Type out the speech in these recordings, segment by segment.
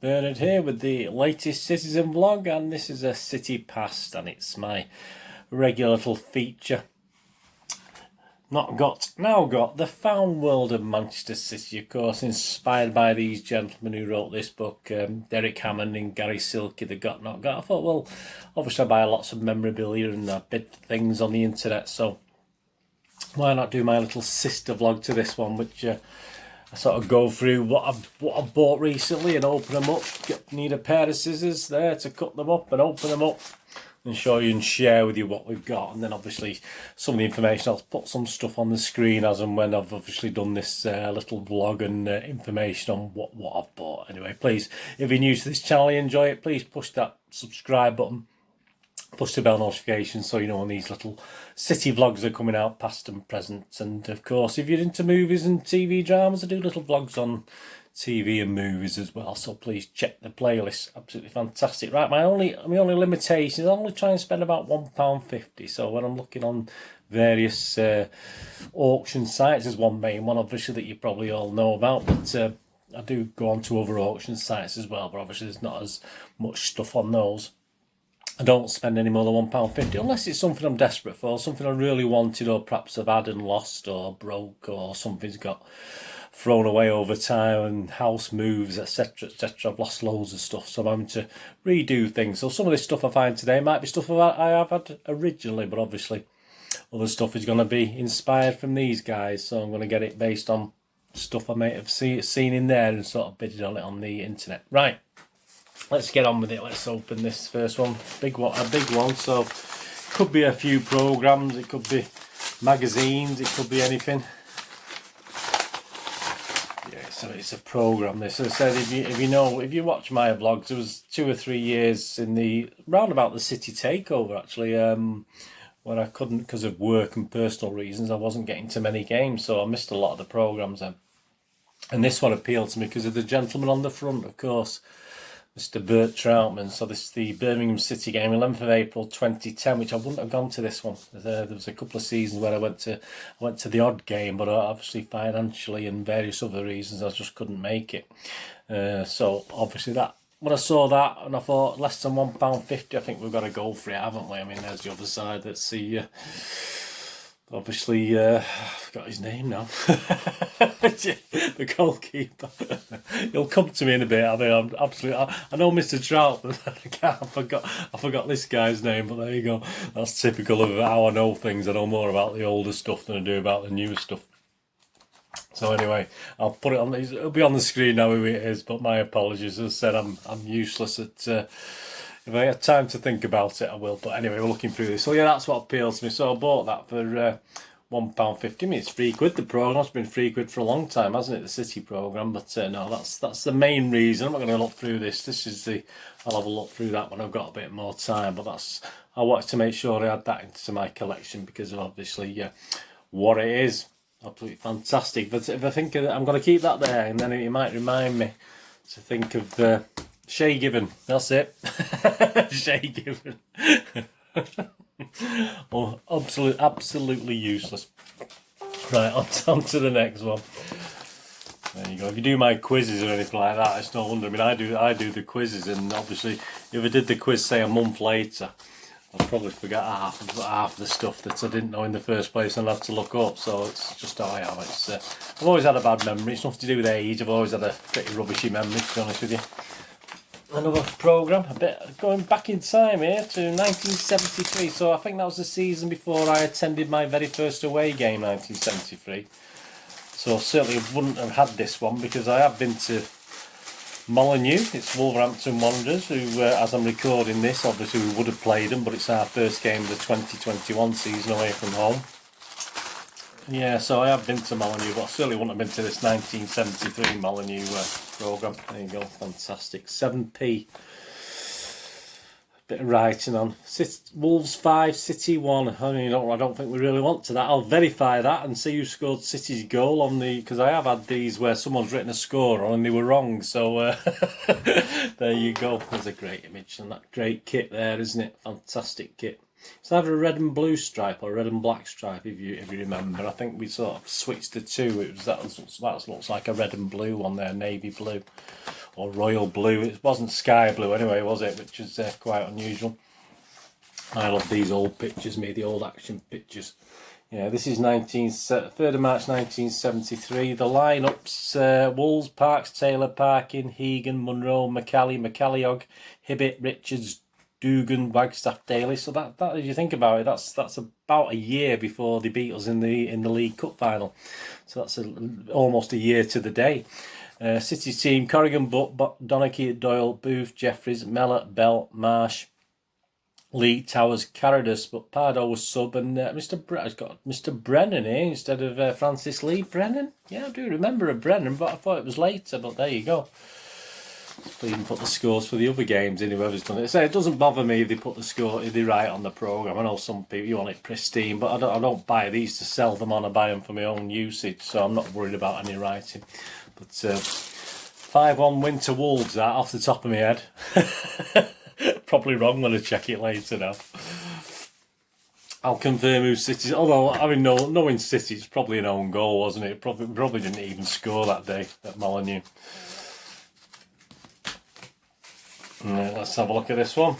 Bernard here with the latest Citizen vlog, and this is a city past, and it's my regular little feature. Now got the found world of Manchester City, of course, inspired by these gentlemen who wrote this book, Derek Hammond and Gary Silky, the Got Not Got. I thought, well, obviously I buy lots of memorabilia and I bid things on the internet, so why not do my little sister vlog to this one, which I sort of go through what I've bought recently and open them up. Need a pair of scissors there to cut them up and open them up and show you and share with you what we've got. And then obviously some of the information, I'll put some stuff on the screen as and when I've obviously done this little vlog and information on what I've bought. Anyway, please, if you're new to this channel, you enjoy it, please push that subscribe button. Push the bell notification so you know when these little city vlogs are coming out, past and present. And of course, if you're into movies and TV dramas, I do little vlogs on TV and movies as well. So please check the playlist. Absolutely fantastic. Right, my only limitation is I only try and spend about £1.50. So when I'm looking on various auction sites, there's one main one obviously that you probably all know about, but I do go on to other auction sites as well, but obviously there's not as much stuff on those. I don't spend any more than £1.50 unless it's something I'm desperate for, something I really wanted, or perhaps I've had and lost or broke, or something's got thrown away over time and house moves, etc, etc. I've lost loads of stuff, so I'm having to redo things. So some of this stuff I find today might be stuff I have had originally, but obviously other stuff is going to be inspired from these guys, so I'm going to get it based on stuff I may have seen in there and sort of bidded on it on the internet. Right. Let's get on with it. Let's open this first one. A big one. So it could be a few programs, it could be magazines, it could be anything. Yeah, so it's a program. This, as I said, if you watch my vlogs, there was 2 or 3 years in the round about the City takeover actually, when I couldn't, because of work and personal reasons, I wasn't getting to many games, so I missed a lot of the programs then. And this one appealed to me because of the gentleman on the front, of course. Mr. Bert Troutman. So this is the Birmingham City game, 11th of April 2010, which I wouldn't have gone to this one. There was a couple of seasons where I went to the odd game, but obviously financially and various other reasons I just couldn't make it. So obviously that, when I saw that and I thought less than £1.50, I think we've got to go for it, haven't we? I mean, there's the other side. Let's see. Obviously, I forgot his name now. The goalkeeper. He'll come to me in a bit. I mean, I'm absolutely. I know Mr. Troutman. I forgot this guy's name. But there you go. That's typical of how I know things. I know more about the older stuff than I do about the newer stuff. So anyway, I'll put it on. It'll be on the screen now who it is. But my apologies. As I said, I'm useless at. If I had time to think about it, I will. But anyway, we're looking through this. So yeah, that's what appeals to me. So I bought that for £1.50. I mean, it's £3. The programme's been £3 for a long time, hasn't it? The City programme. But no, that's the main reason. I'm not going to look through this. This is the. I'll have a look through that when I've got a bit more time. But that's. I wanted to make sure I had that into my collection because of obviously what it is. Absolutely fantastic. But if I think I'm going to keep that there, and then it might remind me to think of. Shay Given, that's it. Shay Given. Oh, absolutely useless. Right, on to the next one. There you go. If you do my quizzes or anything like that, it's no wonder. I mean, I do the quizzes, and obviously, if I did the quiz say a month later, I'd probably forget half of the stuff that I didn't know in the first place and I'd have to look up. So it's just how I am. I've always had a bad memory. It's nothing to do with age. I've always had a pretty rubbishy memory, to be honest with you. Another programme, a bit going back in time here to 1973, so I think that was the season before I attended my very first away game, 1973. So certainly wouldn't have had this one because I have been to Molineux. It's Wolverhampton Wanderers, who, as I'm recording this, obviously we would have played them, but it's our first game of the 2021 season away from home. Yeah, so I have been to Molineux, but I certainly wouldn't have been to this 1973 Molineux programme. There you go, fantastic. 7p. Bit of writing on. Wolves 5, City 1. I mean, I don't think we really want to that. I'll verify that and see who scored City's goal on the... Because I have had these where someone's written a score on and they were wrong. So there you go. There's a great image and that great kit there, isn't it? Fantastic kit. It's either a red and blue stripe or a red and black stripe, if you remember. I think we sort of switched the two. That looks like a red and blue one there, navy blue. or royal blue. It wasn't sky blue anyway, was it? Which is quite unusual. I love these old pictures, the old action pictures. Yeah, this is 3rd of March 1973. The lineups: Wolves, Parks, Taylor, Parkin, Hegan, Munro, McCalliog, Hibbett, Richards, Dugan, Wagstaff, Daly. So that if you think about it, that's about a year before they beat us in the League Cup final. So that's almost a year to the day. City team: Corrigan, Butt, Donachie, Doyle, Booth, Jeffries, Mellor, Bell, Marsh, Lee, Towers, Carradus, but Pardo was sub, and I've got Mr. Brennan here instead of Francis Lee. Brennan? Yeah, I do remember a Brennan, but I thought it was later, but there you go. Please even put the scores for the other games in, whoever's done it. So it doesn't bother me if they put the score, if they write on the programme. I know some people, you want it pristine, but I don't buy these to sell them on. I buy them for my own usage, so I'm not worried about any writing. But 5-1 win to Wolves, that off the top of my head. Probably wrong when I check it later now. I'll confirm who City's. Although knowing City, it's probably an own goal, wasn't it? Probably didn't even score that day at Molyneux. Let's have a look at this one.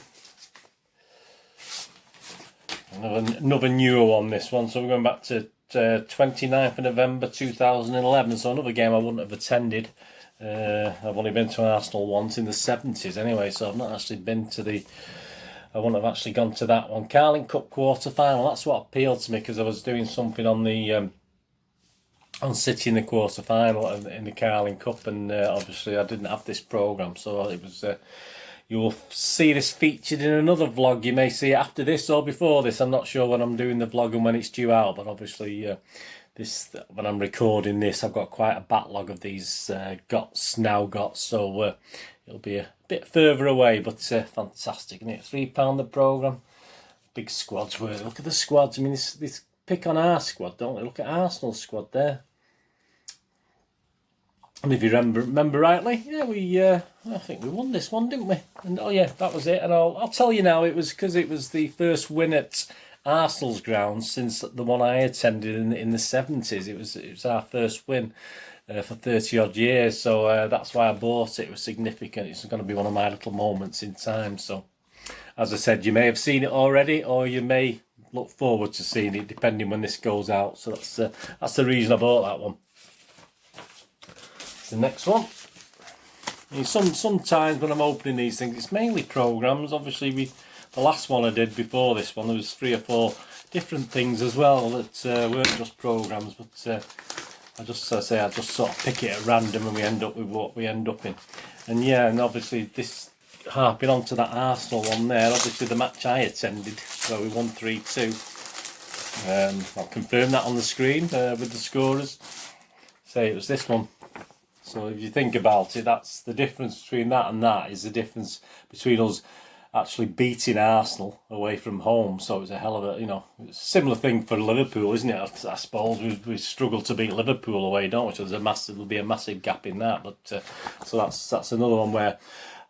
Another newer one. This one. So we're going back to 29th of November 2011. So another game I wouldn't have attended. I've only been to Arsenal once in the 70s anyway, so I've not actually been to I wouldn't have actually gone to that one. Carling Cup quarter final. That's what appealed to me, because I was doing something on the on City in the quarter final in the Carling Cup, and obviously I didn't have this programme, so it was. You will see this featured in another vlog. You may see it after this or before this. I'm not sure when I'm doing the vlog and when it's due out, but obviously when I'm recording this, I've got quite a backlog of these now got, so it'll be a bit further away, but fantastic, isn't it? £3 the programme. Big squads were. Look at the squads. I mean, this pick on our squad, don't we? Look at Arsenal's squad there. And if you remember rightly, yeah, I think we won this one, didn't we? And oh yeah, that was it. And I'll tell you now, it was because it was the first win at Arsenal's grounds since the one I attended in the 70s. It was our first win for 30 odd years, so that's why I bought it. It was significant. It's going to be one of my little moments in time. So, as I said, you may have seen it already, or you may look forward to seeing it, depending when this goes out. So that's the reason I bought that one. The next one. I mean, sometimes when I'm opening these things, it's mainly programmes. Obviously, the last one I did before this one, there was 3 or 4 different things as well that weren't just programmes, but I just sort of pick it at random, and we end up with what we end up in. And yeah, and obviously this harping on to that Arsenal one there. Obviously the match I attended, where we won 3-2. I'll confirm that on the screen with the scorers. Say it was this one. So if you think about it, that's the difference between that and that is the difference between us actually beating Arsenal away from home. So it was a hell of a, similar thing for Liverpool, isn't it? I suppose we struggle to beat Liverpool away, don't we? So there'll be a massive gap in that. But so that's another one where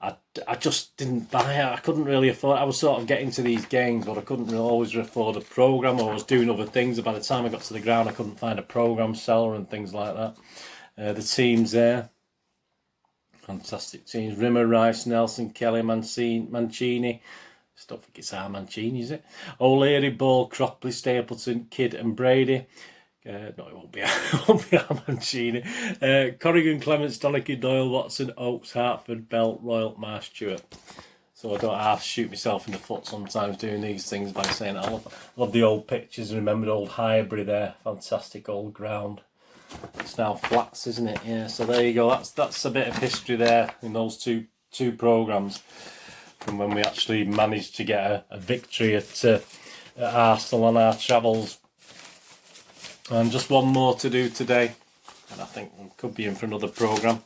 I just didn't buy it. I couldn't really afford. I was sort of getting to these games, but I couldn't always afford a programme, or I was doing other things. And by the time I got to the ground, I couldn't find a programme seller and things like that. The teams there, fantastic teams: Rimmer, Rice, Nelson, Kelly, Mancini. I don't think it's our Mancini, is it? O'Leary, Ball, Cropley, Stapleton, Kidd and Brady. No, it won't be our Mancini. Corrigan, Clements, Donachie, Doyle, Watson, Oakes, Hartford, Bell, Royal, Marsh, Stuart. So I don't have to shoot myself in the foot sometimes doing these things by saying I love the old pictures and remember the old Highbury there. Fantastic old ground. It's now flats, isn't it? Yeah, so there you go. That's a bit of history there in those two programmes, from when we actually managed to get a victory at Arsenal on our travels. And just one more to do today, and I think we could be in for another programme.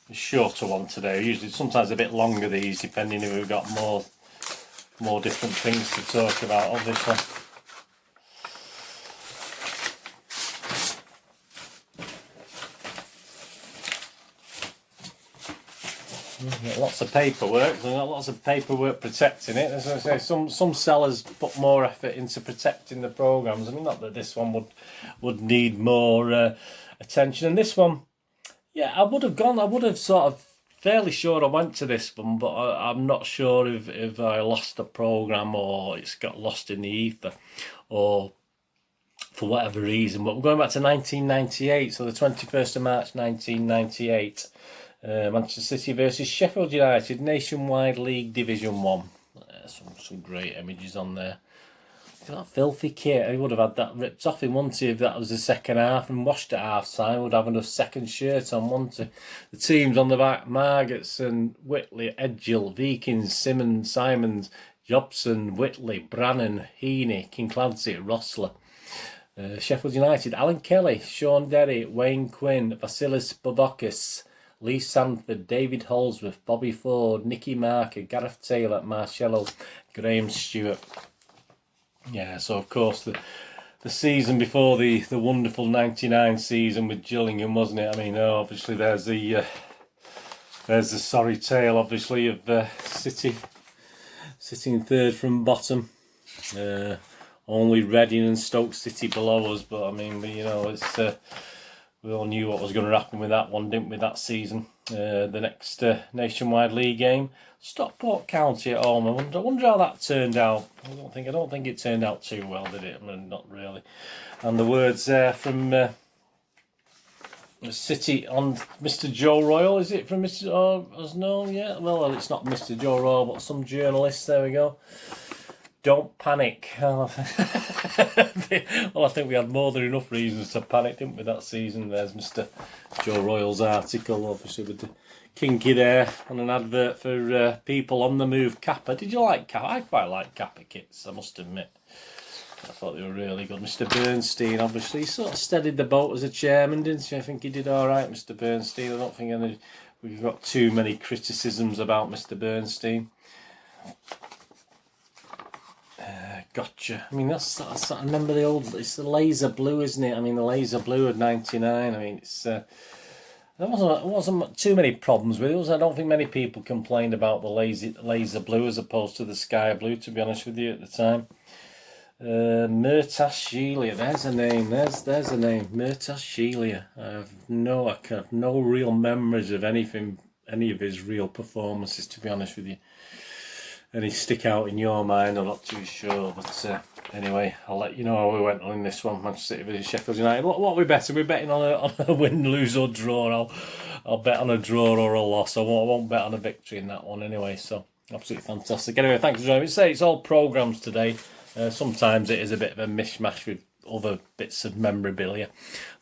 A shorter one today. Usually, sometimes a bit longer these, depending if we've got more different things to talk about. Obviously. Lots of paperwork. There's lots of paperwork protecting it. As I say, some sellers put more effort into protecting the programmes. I mean, not that this one would need more attention. And this one, Yeah, I would have gone. I would have sort of fairly sure I went to this one, but I'm not sure if I lost the programme or it's got lost in the ether, or for whatever reason. But we're going back to 1998, so the 21st of March 1998. Manchester City versus Sheffield United, Nationwide League Division 1. Some great images on there. Look at that filthy kit. He would have had that ripped off him, wouldn't he, if that was the second half and washed at half time. Would have enough second shirt on, wouldn't he? The teams on the back: Margetson, Whitley, Edgill, Vikings, Simmons, Simons, Jobson, Whitley, Brannan, Heaney, Kinclancy, Rossler. Sheffield United: Alan Kelly, Sean Derry, Wayne Quinn, Vasilis Bobokis, Lee Sanford, David Holsworth, Bobby Ford, Nicky Marker, Gareth Taylor, Marcello, Graham Stewart. Yeah, so of course the season before the wonderful 99 season with Gillingham, wasn't it? I mean, obviously there's the sorry tale, obviously, of City sitting third from bottom. Only Reading and Stoke City below us, but I mean, it's we all knew what was going to happen with that one, didn't we? That season, the next Nationwide League game, Stockport County at home. I wonder how that turned out. I don't think it turned out too well, did it? I mean, not really. And the words there from City on Mr. Joe Royal, is it from Mr. No, yeah. Well, it's not Mr. Joe Royal, but some journalist. There we go. Don't panic. Well, I think we had more than enough reasons to panic, didn't we, that season? There's Mr. Joe Royal's article, obviously, with the kinky there, and an advert for people on the move. Kappa. Did you like Kappa? I quite like Kappa kits, I must admit. I thought they were really good. Mr. Bernstein, obviously, sort of steadied the boat as a chairman, didn't you? I think he did all right, Mr. Bernstein. I don't think we've got too many criticisms about Mr. Bernstein. Gotcha. I mean, that's I remember it's the laser blue, isn't it? I mean, the laser blue of 99. I mean, it's there wasn't too many problems with it. I don't think many people complained about the laser blue as opposed to the sky blue, to be honest with you, at the time. Murtash Shelia, there's a name. There's a name. Murtash Shelia. I have no real memories of any of his real performances, to be honest with you. Any stick out in your mind? I'm not too sure, but anyway, I'll let you know how we went on in this one. Manchester City versus Sheffield United. What are we betting? We're betting on a win, lose or draw. I'll bet on a draw or a loss. I won't bet on a victory in that one anyway. So absolutely fantastic. Anyway, thanks for joining me. Say it's all programmes today. Sometimes it is a bit of a mishmash with other bits of memorabilia,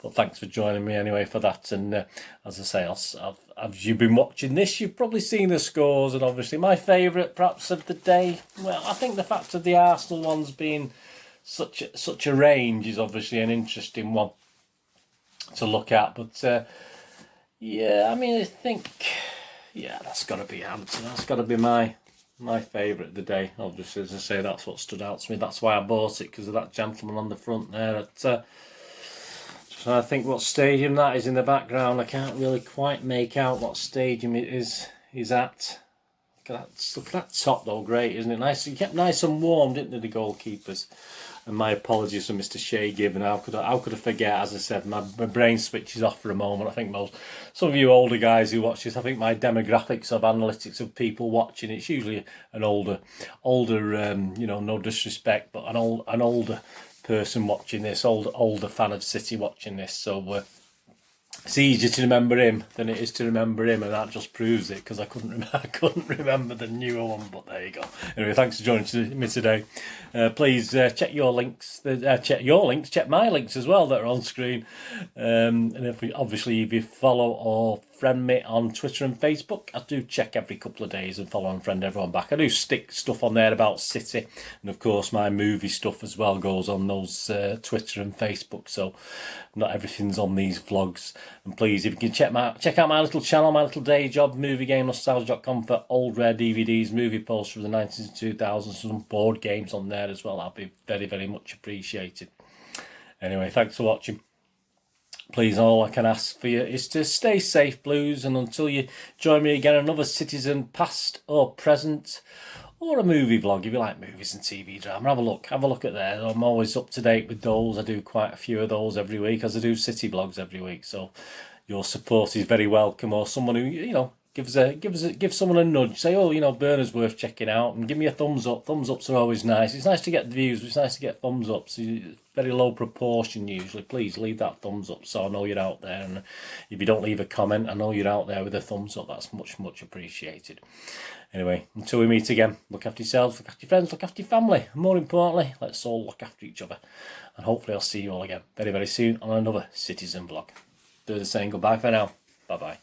but thanks for joining me anyway for that. And as I say, as you've been watching this, you've probably seen the scores, and obviously my favourite perhaps of the day, well, I think the fact of the Arsenal ones being such a range is obviously an interesting one to look at. But yeah, I mean, I think that's got to be Hampton. That's got to be my favourite of the day. Obviously, as I say, that's what stood out to me. That's why I bought it, because of that gentleman on the front there. So I think what stadium that is in the background. I can't really quite make out what stadium it is he's at. Look at that top though, great, isn't it? Nice. He kept nice and warm, didn't they, the goalkeepers? And my apologies for Mr. Shea Given. How could I forget? As I said, my brain switches off for a moment. I think some of you older guys who watch this, I think my demographics of analytics of people watching, it's usually an older, no disrespect, but an older person watching this, older fan of City watching this. So it's easier to remember him than it is to remember him, and that just proves it, because I couldn't remember the newer one. But there you go. Anyway, thanks for joining me today. Please check your links. Check my links as well that are on screen. And if you follow or friend me on Twitter and Facebook, I do check every couple of days and follow and friend everyone back. I do stick stuff on there about City, and of course my movie stuff as well goes on those Twitter and Facebook. So not everything's on these vlogs. And please, if you can check out my little channel, my little day job, moviegamenostalgia.com, for old rare DVDs, movie posters from the 90s and 2000s, some board games on there as well. That'll be very, very much appreciated. Anyway, thanks for watching. Please, all I can ask for you is to stay safe, Blues, and until you join me again, another Citizen past or present, or a movie vlog, if you like movies and TV drama, have a look at there. I'm always up to date with those. I do quite a few of those every week, as I do City vlogs every week. So your support is very welcome, or someone who, you know, give someone a nudge, say, oh, you know, Burner's worth checking out, and give me a thumbs up. Thumbs ups are always nice. It's nice to get views, but it's nice to get thumbs ups. It's very low proportion usually. Please leave that thumbs up so I know you're out there, and if you don't leave a comment, I know you're out there with a thumbs up. That's much appreciated. Anyway, until we meet again, look after yourselves, look after your friends, look after your family, and more importantly, let's all look after each other. And hopefully I'll see you all again very soon on another Citizen vlog. Do the same. Goodbye for now. Bye bye.